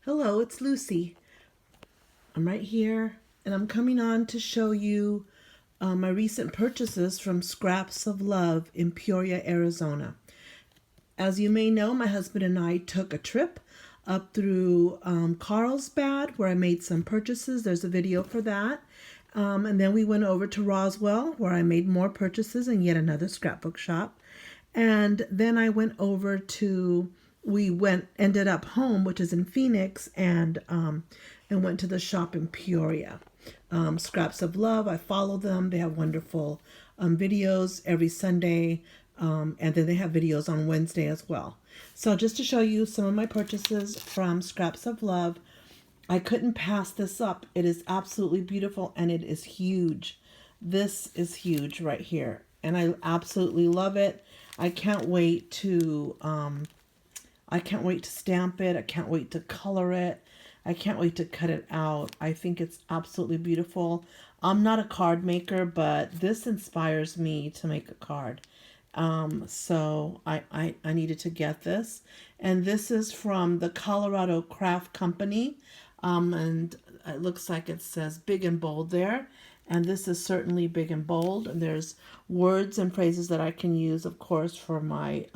Hello, it's Lucy. I'm right here and I'm coming on to show you my recent purchases from Scraps of Love in Peoria, Arizona. As you may know, my husband and I took a trip up through Carlsbad where I made some purchases. There's a video for that. And then we went over to Roswell where I made more purchases in yet another scrapbook shop. And then I went over to ended up home, which is in Phoenix, and went to the shop in Peoria. Scraps of Love, I follow them. They have wonderful videos every Sunday, and then they have videos on Wednesday as well. So just to show you some of my purchases from Scraps of Love, I couldn't pass this up. It is absolutely beautiful and it is huge. This is huge right here, and I absolutely love it. I can't wait to stamp it. I can't wait to color it. I can't wait to cut it out. I think it's absolutely beautiful. I'm not a card maker, but this inspires me to make a card. So I needed to get this. And this is from the Colorado Craft Company. And it looks like it says big and bold there. And this is certainly big and bold. And there's words and phrases that I can use, of course, for my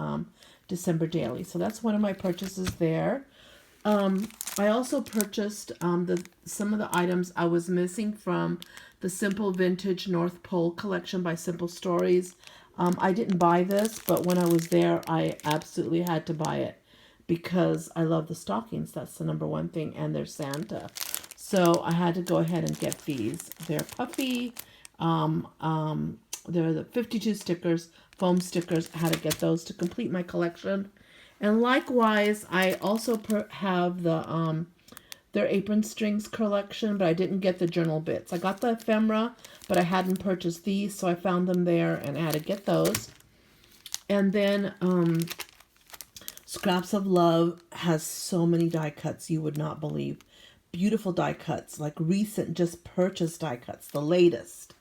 December daily. So that's one of my purchases there. I also purchased some of the items I was missing from the Simple Vintage North Pole collection by Simple Stories. I didn't buy this, but when I was there, I absolutely had to buy it because I love the stockings. That's the number one thing, and they're Santa. So I had to go ahead and get these. They're puffy. They're the 52 stickers, foam stickers. I had to get those to complete my collection. And likewise, I also have the their apron strings collection, but I didn't get the journal bits. I got the ephemera, but I hadn't purchased these, so I found them there and I had to get those. And then Scraps of Love has so many die cuts you would not believe. Beautiful die cuts, like recent just purchased die cuts, the latest.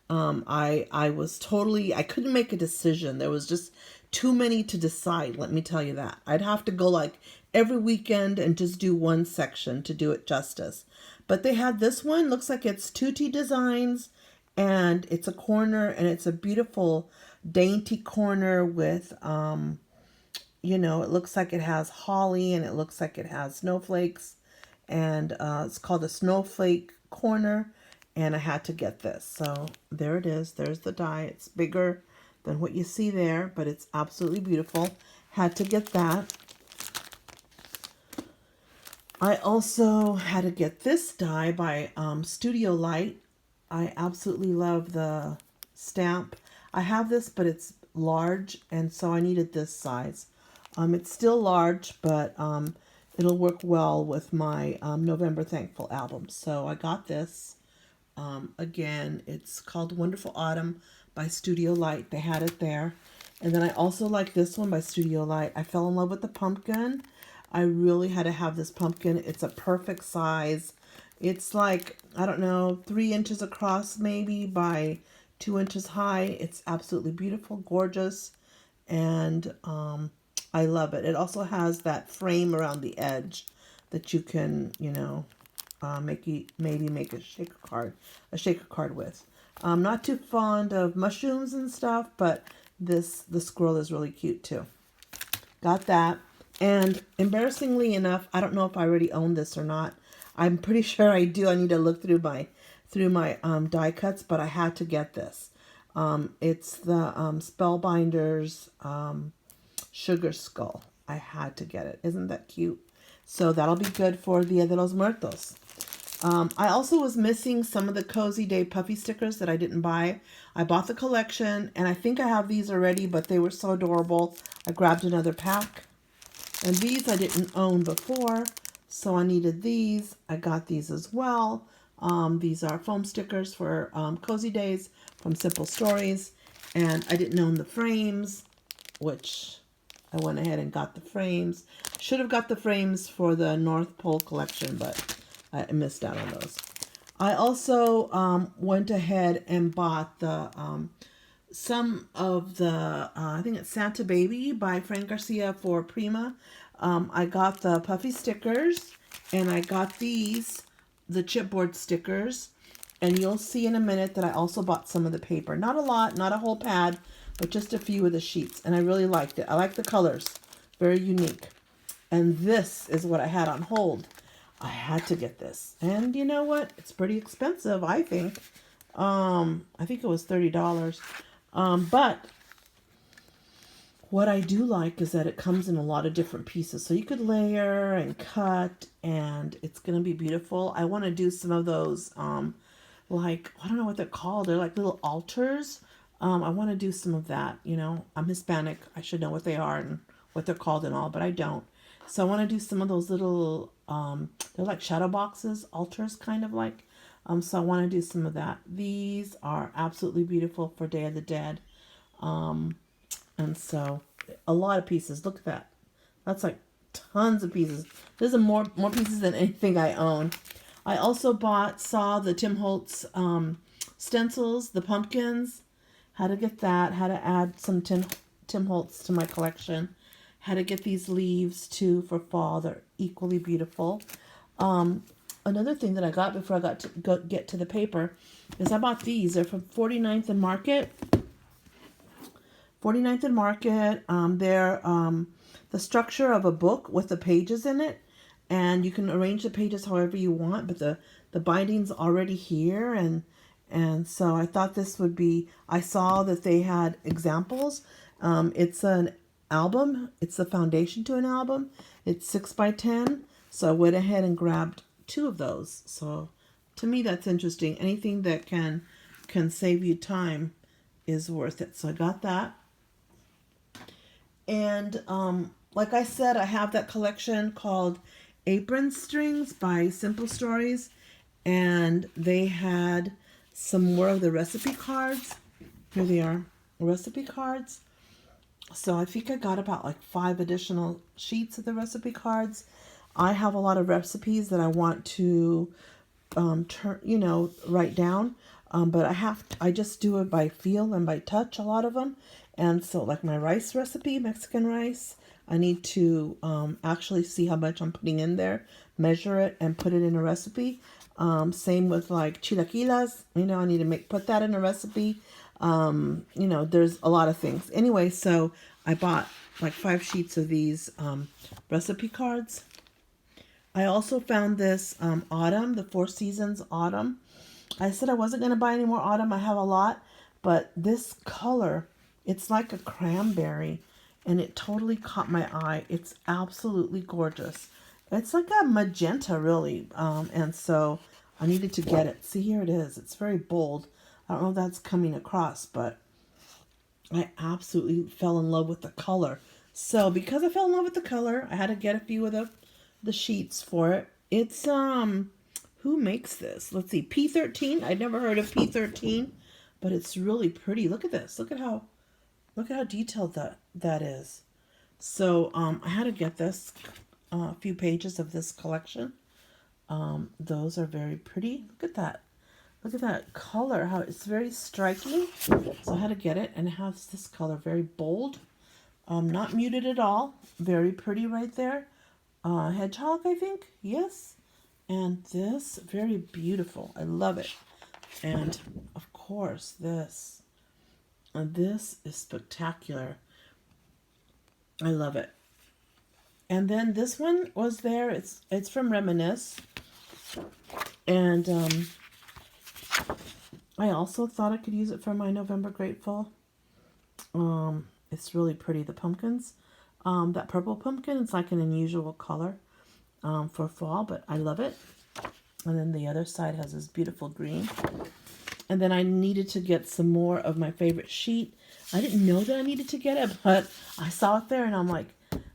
I was totally, I couldn't make a decision. There was just too many to decide, let me tell you that. I'd have to go like every weekend and just do one section to do it justice. But they had this one, looks like it's Tutti Designs, and it's a corner, and it's a beautiful dainty corner with, it looks like it has holly, and it looks like it has snowflakes, and it's called a snowflake corner. And I had to get this. So there it is. There's the die. It's bigger than what you see there, but it's absolutely beautiful. Had to get that. I also had to get this die by Studio Light. I absolutely love the stamp. I have this, but it's large, and so I needed this size. It's still large, but it'll work well with my November Thankful album. So I got this. Again, it's called Wonderful Autumn by Studio Light. They had it there. And then I also like this one by Studio Light. I fell in love with the pumpkin. I really had to have this pumpkin. It's a perfect size. It's like, I don't know, 3 inches across maybe by 2 inches high. It's absolutely beautiful, gorgeous, and I love it. It also has that frame around the edge that you can, maybe make a shaker card with. I'm not too fond of mushrooms and stuff, but the squirrel is really cute too. Got that. And embarrassingly enough, I don't know if I already own this or not. I'm pretty sure I do. I need to look through my die cuts, but I had to get this. It's the Spellbinders Sugar Skull. I had to get it. Isn't that cute? So that'll be good for Dia de los Muertos. I also was missing some of the Cozy Day puffy stickers that I didn't buy. I bought the collection, and I think I have these already, but they were so adorable. I grabbed another pack. And these I didn't own before, so I needed these. I got these as well. These are foam stickers for Cozy Days from Simple Stories. And I didn't own the frames, which I went ahead and got the frames. Should have got the frames for the North Pole collection, but I missed out on those. I also went ahead and bought the some of the, I think it's Santa Baby by Frank Garcia for Prima. I got the puffy stickers, and I got these, the chipboard stickers. And you'll see in a minute that I also bought some of the paper. Not a lot, not a whole pad, but just a few of the sheets. And I really liked it. I like the colors. Very unique. And this is what I had on hold. I had to get this. And you know what? It's pretty expensive, I think. I think it was $30. But what I do like is that it comes in a lot of different pieces. So you could layer and cut, and it's going to be beautiful. I want to do some of those, like, I don't know what they're called. They're like little altars. I want to do some of that. You know, I'm Hispanic. I should know what they are and what they're called and all, but I don't. So I want to do some of those little, they're like shadow boxes, altars kind of like. So I want to do some of that. These are absolutely beautiful for Day of the Dead. And so a lot of pieces. Look at that. That's like tons of pieces. There's more pieces than anything I own. I also saw the Tim Holtz stencils, the pumpkins. How to get that. How to add some Tim Holtz to my collection. How to get these leaves too for fall. They're equally beautiful. Another thing that I got before I got to get to the paper is I bought these. They're from 49th and Market. 49th and Market. They're the structure of a book with the pages in it. And you can arrange the pages however you want. But the binding's already here. And so I thought this would be... I saw that they had examples. It's an album. It's the foundation to an album. It's 6x10. So I went ahead and grabbed 2 of those. So to me, that's interesting. Anything that can save you time is worth it. So I got that. And like I said, I have that collection called Apron Strings by Simple Stories. And they had some more of the recipe cards. Here they are, recipe cards. So I think I got about like 5 additional sheets of the recipe cards. I have a lot of recipes that I want to write down. But I just do it by feel and by touch, a lot of them. And so like my rice recipe, Mexican rice, I need to actually see how much I'm putting in there, measure it, and put it in a recipe. Same with like chilaquiles, I need to put that in a recipe. There's a lot of things. Anyway, so I bought like 5 sheets of these recipe cards. I also found this autumn, the 4 Seasons autumn. I said I wasn't going to buy any more autumn. I have a lot, but this color, it's like a cranberry, and it totally caught my eye. It's absolutely gorgeous. It's like a magenta, really, and so I needed to get it. See, here it is. It's very bold. I don't know if that's coming across, but I absolutely fell in love with the color. So because I fell in love with the color, I had to get a few of the sheets for it. It's who makes this? Let's see, P13. I'd never heard of P13, but it's really pretty. Look at this. Look at how detailed that is. So I had to get this, a few pages of this collection. Those are very pretty. Look at that. Look at that color, how it's very striking. So I had to get it, and it has this color, very bold, not muted at all. Very pretty right there. Hedgehog, I think. Yes. And this, very beautiful. I love it. And of course, this. And this is spectacular. I love it. And then this one was there. It's from Reminisce. And I also thought I could use it for my November Grateful. It's really pretty. The pumpkins. That purple pumpkin, it's like an unusual color for fall, but I love it. And then the other side has this beautiful green. And then I needed to get some more of my favorite sheet. I didn't know that I needed to get it, but I saw it there, and I'm like,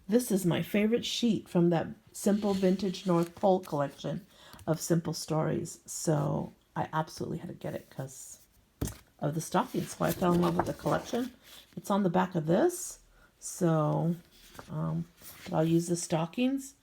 this is my favorite sheet from that Simple Vintage North Pole collection of Simple Stories. So I absolutely had to get it because of the stockings. So I fell in love with the collection. It's on the back of this. So I'll use the stockings.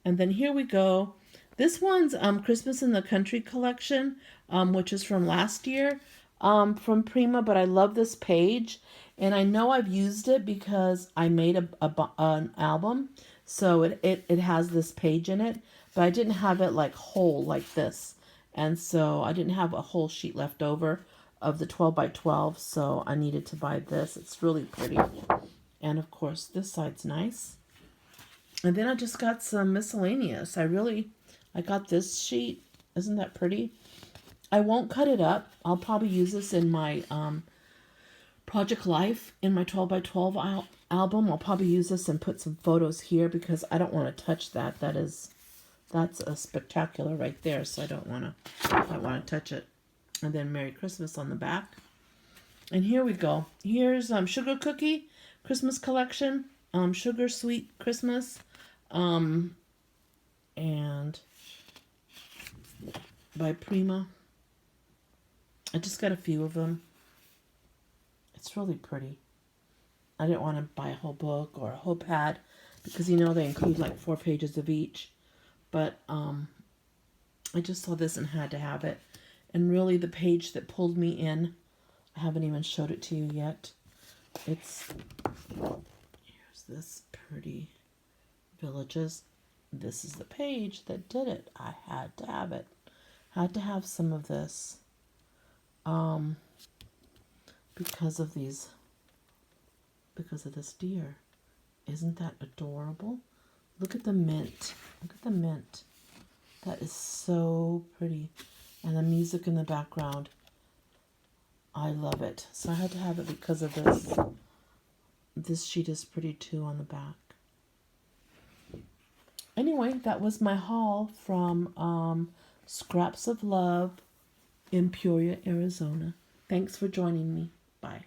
And then here we go. This one's Christmas in the Country collection, which is from last year from Prima. But I love this page. And I know I've used it because I made an album. So it has this page in it, but I didn't have it like whole like this. And so I didn't have a whole sheet left over of the 12 by 12. So I needed to buy this. It's really pretty. And of course, this side's nice. And then I just got some miscellaneous. I got this sheet. Isn't that pretty? I won't cut it up. I'll probably use this in my Project Life in my 12 by 12 album. I'll probably use this and put some photos here because I don't want to touch that. That's a spectacular right there. So I don't want to touch it. And then Merry Christmas on the back. And here we go. Here's Sugar Cookie Christmas Collection. Sugar Sweet Christmas. And by Prima. I just got a few of them. It's really pretty. I didn't want to buy a whole book or a whole pad because they include like 4 pages of each. But I just saw this and had to have it. And really the page that pulled me in, I haven't even showed it to you yet. Here's this pretty villages. This is the page that did it. I had to have it. Had to have some of this. Because of this deer. Isn't that adorable? Look at the mint. Look at the mint. That is so pretty. And the music in the background. I love it. So I had to have it because of this. This sheet is pretty too on the back. Anyway, that was my haul from Scraps of Love in Peoria, Arizona. Thanks for joining me. Bye.